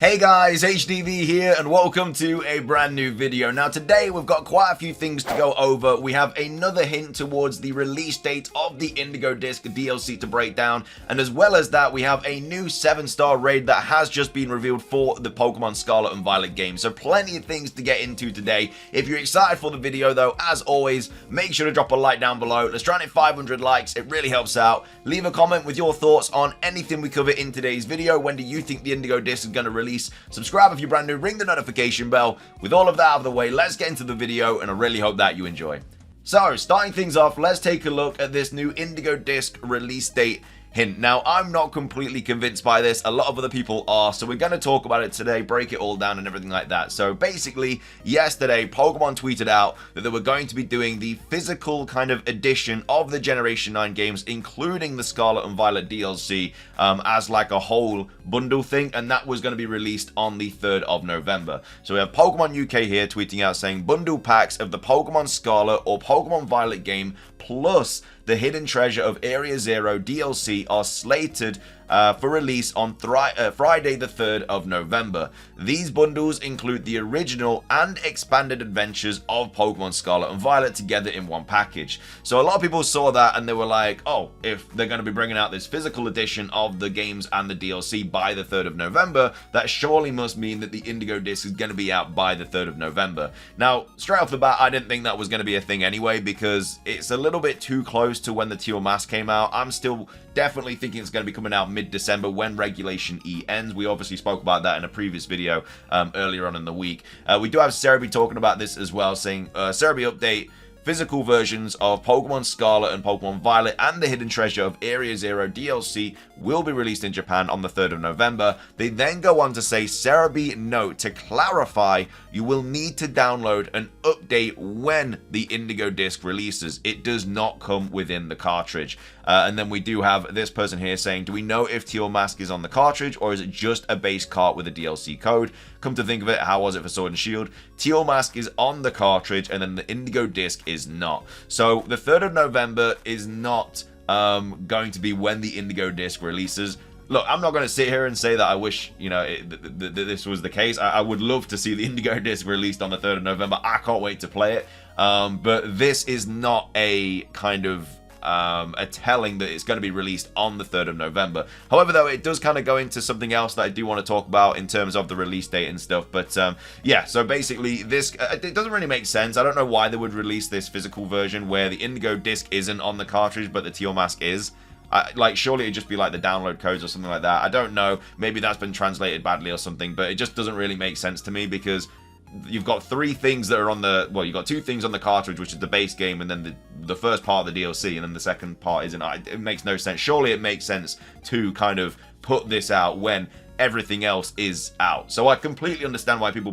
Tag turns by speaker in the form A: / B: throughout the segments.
A: Hey guys, HDvee here and welcome to a brand new video. Now today we've got quite a few things to go over. We have another hint towards the release date of the Indigo Disk DLC to break down, and as well as that we have a new 7-star raid that has just been revealed for the Pokemon Scarlet and Violet game. So plenty of things to get into today. If you're excited for the video though, as always, make sure to drop a like down below. Let's try and hit 500 likes, it really helps out. Leave a comment with your thoughts on anything we cover in today's video. When do you think the Indigo Disk is going to release? Subscribe if you're brand new, ring the notification bell. With all of that out of the way, let's get into the video, and I really hope that you enjoy. So, starting things off, let's take a look at this new Indigo Disk release date hint. Now, I'm not completely convinced by this. A lot of other people are, so we're going to talk about it today, break it all down and everything like that. So basically, yesterday, Pokemon tweeted out that they were going to be doing the physical kind of edition of the Generation 9 games, including the Scarlet and Violet DLC, as like a whole bundle thing, and that was going to be released on the 3rd of November. So we have Pokemon UK here tweeting out saying bundle packs of the Pokemon Scarlet or Pokemon Violet game plus the Hidden Treasure of Area Zero DLC are slated for release on Friday the 3rd of November. These bundles include the original and expanded adventures of Pokemon Scarlet and Violet together in one package. So a lot of people saw that and they were like, oh, if they're going to be bringing out this physical edition of the games and the DLC by the 3rd of November, that surely must mean that the Indigo Disk is going to be out by the 3rd of November. Now, straight off the bat, I didn't think that was going to be a thing anyway, because it's a little bit too close to when the Teal Mask came out. I'm still definitely thinking it's going to be coming out mid-December when Regulation E ends. We obviously spoke about that in a previous video earlier on in the week. We do have Cerebi talking about this as well, saying Cerebi update, physical versions of Pokemon Scarlet and Pokemon Violet and the Hidden Treasure of Area Zero DLC will be released in Japan on the 3rd of November. They then go on to say, Cerebi note, to clarify, you will need to download an update when the Indigo Disk releases. It does not come within the cartridge. And then we do have this person here saying, do we know if Teal Mask is on the cartridge or is it just a base cart with a DLC code? Come to think of it, how was it for Sword and Shield? Teal Mask is on the cartridge and then the Indigo Disk is not. So the 3rd of November is not going to be when the Indigo Disk releases. Look, I'm not going to sit here and say that I wish, you know, this was the case. I would love to see the Indigo Disk released on the 3rd of November. I can't wait to play it. But this is not a kind of a telling that it's going to be released on the 3rd of November. However, though, it does kind of go into something else that I do want to talk about in terms of the release date and stuff. But yeah, so basically this it doesn't really make sense. I don't know why they would release this physical version where the Indigo Disk isn't on the cartridge but the Teal Mask is. Like, surely it'd just be like the download codes or something like that. I don't know, maybe that's been translated badly or something, but it just doesn't really make sense to me, because you've got three things that are on the, well, you've got two things on the cartridge, which is the base game and then the first part of the DLC, and then the second part isn't. It makes no sense. Surely it makes sense to kind of put this out when everything else is out. So I completely understand why people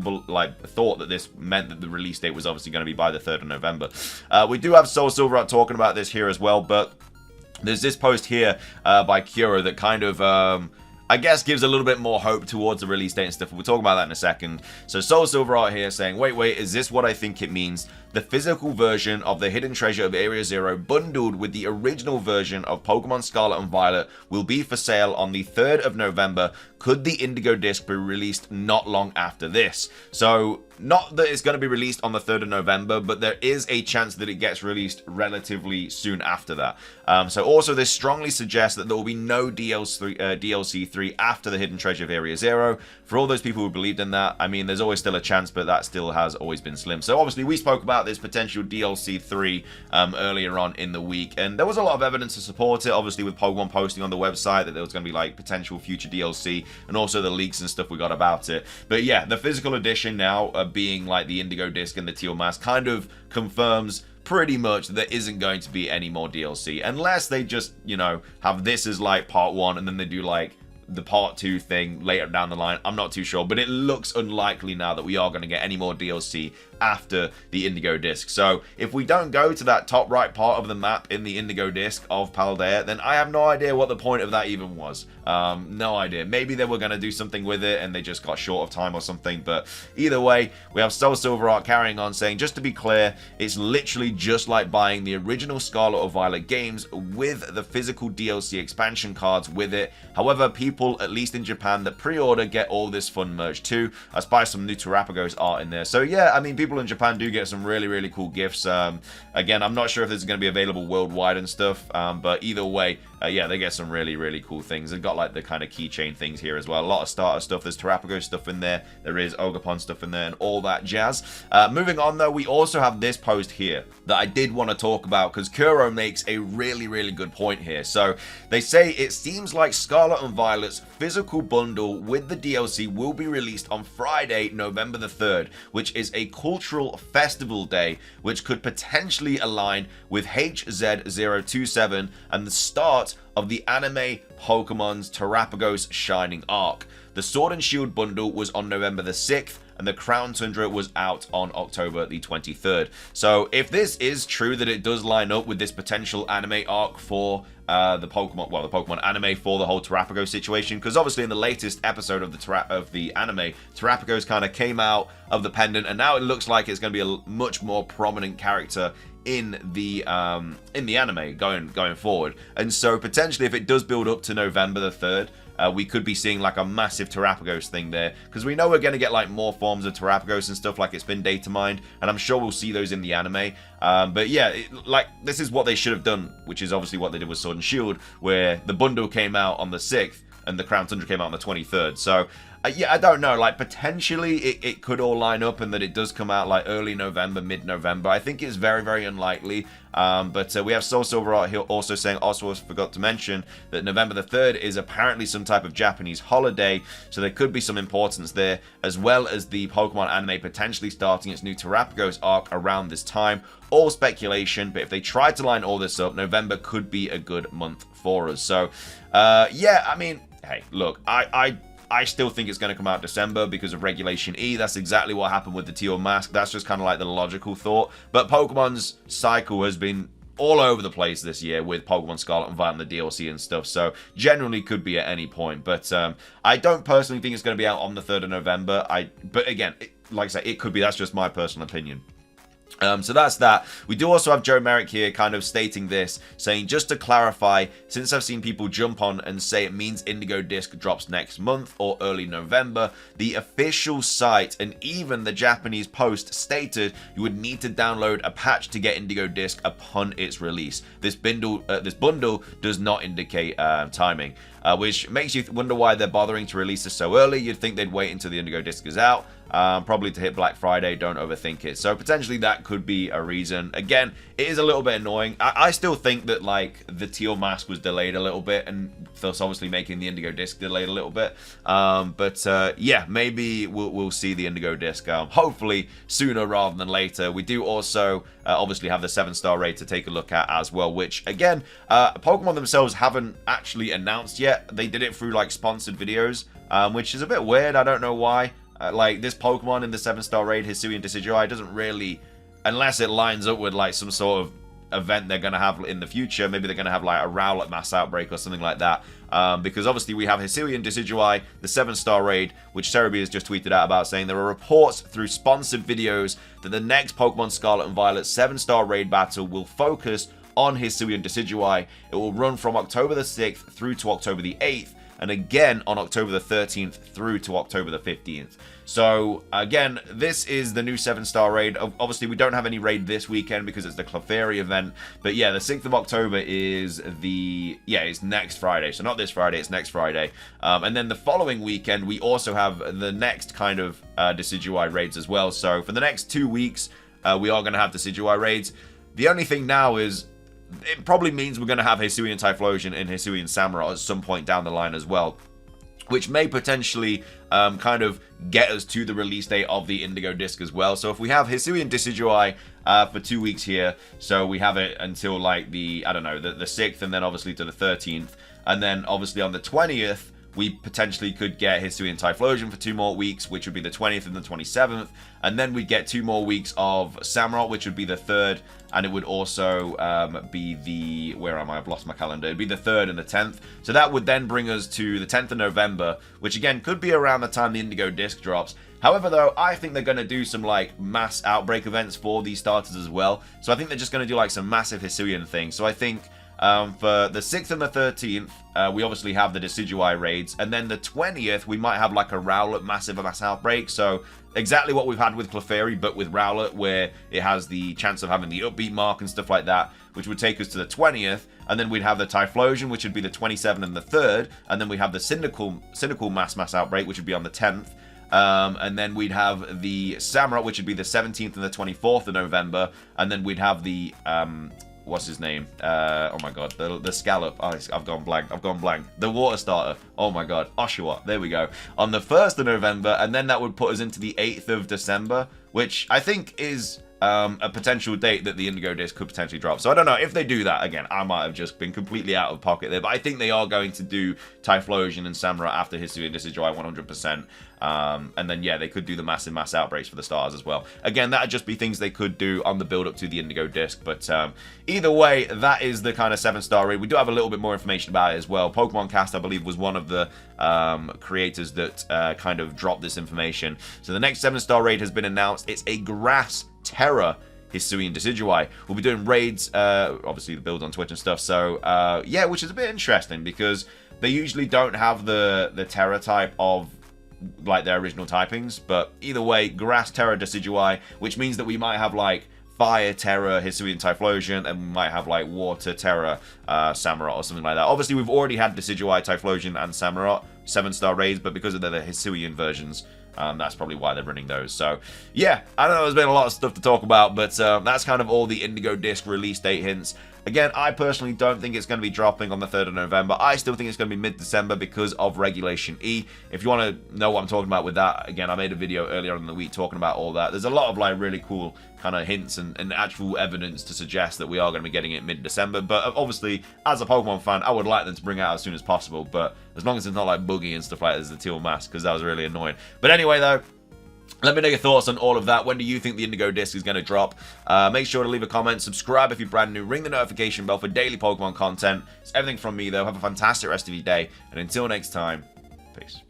A: thought that this meant that the release date was obviously going to be by the 3rd of November. We do have Soul Silver talking about this here as well, but there's this post here by Cura that kind of I guess gives a little bit more hope towards the release date and stuff. We'll talk about that in a second. So Soul Silver out here saying, wait, is this what I think it means? The physical version of the Hidden Treasure of Area Zero bundled with the original version of Pokemon Scarlet and Violet will be for sale on the 3rd of November. Could the Indigo Disk be released not long after this? So, not that it's going to be released on the 3rd of November, but there is a chance that it gets released relatively soon after that. So also this strongly suggests that there will be no DLC 3 after the Hidden Treasure of Area Zero. For all those people who believed in that, I mean, there's always still a chance, but that still has always been slim. So obviously we spoke about this potential DLC 3 earlier on in the week, and there was a lot of evidence to support it, obviously with Pokemon posting on the website that there was going to be like potential future DLC, and also the leaks and stuff we got about it. But yeah, the physical edition now being like the Indigo Disk and the Teal Mask kind of confirms pretty much that there isn't going to be any more DLC, unless they just, you know, have this as like part 1 and then they do like the part 2 thing later down the line. I'm not too sure, but it looks unlikely now that we are going to get any more DLC after the Indigo Disk. So if we don't go to that top right part of the map in the Indigo Disk of Paldea, then I have no idea what the point of that even was. No idea. Maybe they were going to do something with it and they just got short of time or something. But either way, we have Soul Silver Art carrying on saying, just to be clear, it's literally just like buying the original Scarlet or Violet games with the physical DLC expansion cards with it. However, people, at least in Japan, that pre-order get all this fun merch too. I spy some new Terrapagos art in there. So yeah, I mean, people in Japan do get some really, really cool gifts. Again, I'm not sure if this is going to be available worldwide and stuff, but either way, yeah, they get some really, really cool things. They've got like the kind of keychain things here as well. A lot of starter stuff. There's Terrapago stuff in there. There is Ogerpon stuff in there and all that jazz. Moving on though, we also have this post here that I did want to talk about because Kuro makes a really, really good point here. So they say it seems like Scarlet and Violet's physical bundle with the DLC will be released on Friday, November the 3rd, which is a cultural festival day, which could potentially align with HZ027 and the start of the anime Pokemon's Terrapagos Shining Arc. The Sword and Shield bundle was on November the 6th, and the Crown Tundra was out on October the 23rd. So if this is true that it does line up with this potential anime arc for the Pokemon anime for the whole Terrapago situation, because obviously in the latest episode of the anime, Terrapagos kind of came out of the pendant, and now it looks like it's going to be a much more prominent character in the anime going forward. And so potentially if it does build up to November the 3rd, we could be seeing like a massive Terrapagos thing there, because we know we're going to get like more forms of Terrapagos and stuff, like it's been data mined, and I'm sure we'll see those in the anime. But yeah, like this is what they should have done, which is obviously what they did with Sword and Shield, where the bundle came out on the 6th and the Crown Tundra came out on the 23rd. So yeah, I don't know, like potentially it could all line up and that it does come out like early November, mid-November. I think it's very, very unlikely. But we have Soul Silver Art here also saying, also forgot to mention that November the 3rd is apparently some type of Japanese holiday, so there could be some importance there, as well as the Pokemon anime potentially starting its new Terrapagos arc around this time. All speculation, but if they try to line all this up, November could be a good month for us. So yeah, I mean, hey, look, I still think it's going to come out December because of Regulation E. That's exactly what happened with the Teal Mask. That's just kind of like the logical thought. But Pokemon's cycle has been all over the place this year with Pokemon Scarlet and Violet and the DLC and stuff. So generally could be at any point. But I don't personally think it's going to be out on the 3rd of November. But again, like I said, it could be. That's just my personal opinion. So that's that. We do also have Joe Merrick here kind of stating this, saying, just to clarify, since I've seen people jump on and say it means Indigo Disk drops next month or early November, the official site and even the Japanese post stated you would need to download a patch to get Indigo Disk upon its release. This bundle does not indicate timing, which makes you wonder why they're bothering to release this so early. You'd think they'd wait until the Indigo Disk is out. Probably to hit Black Friday. Don't overthink it. So potentially that could be a reason. Again, it is a little bit annoying. I still think that like the Teal Mask was delayed a little bit, and thus obviously making the Indigo Disk delayed a little bit. Yeah, maybe we'll see the Indigo Disk hopefully sooner rather than later. We do also obviously have the 7-star raid to take a look at as well, which again, Pokemon themselves haven't actually announced yet. They did it through like sponsored videos, which is a bit weird. I don't know why. Like this Pokemon in the 7-star raid, Hisuian Decidueye, doesn't really, unless it lines up with like some sort of event they're going to have in the future. Maybe they're going to have like a Rowlet mass outbreak or something like that. Because obviously we have Hisuian Decidueye, the 7-star raid, which Cerebi has just tweeted out about, saying there are reports through sponsored videos that the next Pokemon Scarlet and Violet 7-star raid battle will focus on Hisuian Decidueye. It will run from October the 6th through to October the 8th. And again on October the 13th through to October the 15th. So again, this is the new 7-star raid. Obviously, we don't have any raid this weekend because it's the Clefairy event. But yeah, the 6th of October is it's next Friday. So not this Friday, it's next Friday. And then the following weekend, we also have the next kind of Decidueye raids as well. So for the next 2 weeks, we are going to have Decidueye raids. The only thing now is, it probably means we're going to have Hisuian Typhlosion and Hisuian Samurott at some point down the line as well, which may potentially kind of get us to the release date of the Indigo Disk as well. So if we have Hisuian Decidueye for 2 weeks here, so we have it until like the 6th, and then obviously to the 13th, and then obviously on the 20th, we potentially could get Hisuian Typhlosion for 2 more weeks, which would be the 20th and the 27th. And then we'd get 2 more weeks of Samurott, which would be the 3rd. And it would also be the... Where am I? I've lost my calendar. It'd be the 3rd and the 10th. So that would then bring us to the 10th of November, which again could be around the time the Indigo Disc drops. However, though, I think they're going to do some, like, mass outbreak events for these starters as well. So I think they're just going to do, like, some massive Hisuian things. So I think... for the 6th and the 13th, we obviously have the Decidueye raids, and then the 20th, we might have like a Rowlet mass outbreak, so exactly what we've had with Clefairy, but with Rowlet, where it has the chance of having the upbeat mark and stuff like that, which would take us to the 20th, and then we'd have the Typhlosion, which would be the 27th and the 3rd, and then we'd have the Cynical mass outbreak, which would be on the 10th, and then we'd have the Samurott, which would be the 17th and the 24th of November, and then we'd have the, what's his name? Oh my god, the Scallop. Oh, I've gone blank. The water starter. Oh my god, Oshawott. There we go. On the 1st of November, and then that would put us into the 8th of December, which I think is a potential date that the Indigo Disc could potentially drop. So I don't know if they do that. Again, I might have just been completely out of pocket there, but I think they are going to do Typhlosion and Samurott after Hisuian Decidueye 100%. And then, yeah, they could do the mass outbreaks for the stars as well. Again, that would just be things they could do on the build-up to the Indigo Disc. But either way, that is the kind of 7-star raid. We do have a little bit more information about it as well. Pokemon Cast, I believe, was one of the creators that kind of dropped this information. So the next 7-star raid has been announced. It's a Grass Terra Hisuian Decidueye. We'll be doing raids, obviously the builds on Twitch and stuff. So, yeah, which is a bit interesting because they usually don't have the Terra type of like their original typings, but either way, Grass Terra Decidueye, which means that we might have like Fire Terra Hisuian Typhlosion, and we might have like Water Terra Samurott or something like that. Obviously, we've already had Decidueye, Typhlosion, and Samurott 7-star raids, but because of the Hisuian versions, that's probably why they're running those. So, yeah, I don't know, there's been a lot of stuff to talk about, but that's kind of all the Indigo Disc release date hints. Again, I personally don't think it's going to be dropping on the 3rd of November. I still think it's going to be mid-December because of Regulation E. If you want to know what I'm talking about with that, again, I made a video earlier in the week talking about all that. There's a lot of like really cool kind of hints and actual evidence to suggest that we are going to be getting it mid-December. But obviously, as a Pokemon fan, I would like them to bring it out as soon as possible. But as long as it's not like Boogie and stuff like that, as the teal mask, because that was really annoying. But anyway, though, let me know your thoughts on all of that. When do you think the Indigo Disc is going to drop? Make sure to leave a comment, subscribe if you're brand new, ring the notification bell for daily Pokemon content. It's everything from me, though. Have a fantastic rest of your day, and until next time, peace.